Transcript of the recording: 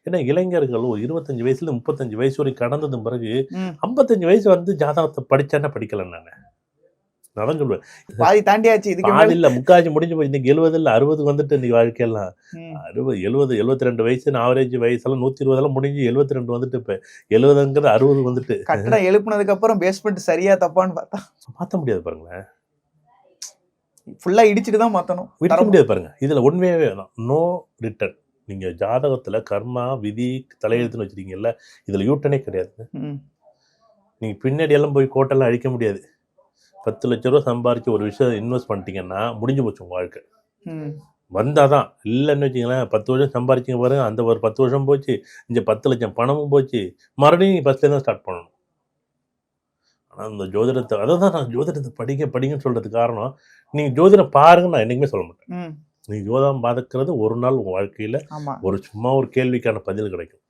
ஏன்னா இளைஞர்கள் ஒரு 25 வயசுல 35 வயசு வரைக்கும் கடந்தது பிறகு 55 வயசு வந்து ஜாதகத்தை படிச்சேன்னா படிக்கல நான் நான் சொல்லுவேன். பாதி தாண்டியாச்சு, இதுக்கு மேல பாதி இல்ல முக்காஜி முடிஞ்சு போய் இன்னைக்கு 70 இல்ல 60 வந்துட்டு இன்னைக்கு வாழ்க்கையெல்லாம் 60 70 72 வயசு ஆவரேஜ் வயசெல்லாம் 120 முடிஞ்சு 72 வந்துட்டு இப்ப 70ங்கிறது 60 வந்துட்டு கட்டடம் எழுப்புனதுக்கு அப்புறம் பேஸ்மெண்ட் சரியா தப்பான்னு பார்த்தா மாத்த முடியாது பாருங்களேன். ஃபுல்லா இடிச்சுட்டு தான் மாத்தணும். விற்க முடியாது பாருங்க. இதுல உண்மையாவே நோ ரிட்டர்ன். நீங்க ஜாதகத்துல கர்மா விதி தலையெழுத்துன்னு வச்சிருக்கீங்கல்ல, இதுல யூட்டனே கிடையாது. நீங்க பின்னாடி எல்லாம் போய் கோட்டெல்லாம் அழிக்க முடியாது. 10 லட்ச ரூபா சம்பாரிச்சு ஒரு விஷயம் இன்வெஸ்ட் பண்ணிட்டீங்கன்னா முடிஞ்சு போச்சு உங்க வாழ்க்கை. வந்தாதான் இல்லைன்னு வச்சுங்களேன், 10 வருஷம் சம்பாரிச்சிங்க பாருங்க, அந்த ஒரு 10 வருஷம் போச்சு, இந்த 10 லட்சம் பணமும் போச்சு, மறுபடியும் ஃபர்ஸ்ட்ல தான் ஸ்டார்ட் பண்ணணும். ஆனால் அந்த ஜோதிடத்தை அதான் நான் ஜோதிடத்தை படிங்கன்னு சொல்றது காரணம், நீங்க ஜோதிடம் பாருங்க நான் என்னைக்குமே சொல்ல மாட்டேன். நீங்க ஜோதிடம் பார்க்கறது ஒரு நாள் உங்க வாழ்க்கையில ஒரு சும்மா ஒரு கேள்விக்கான பதில் கிடைக்கும்.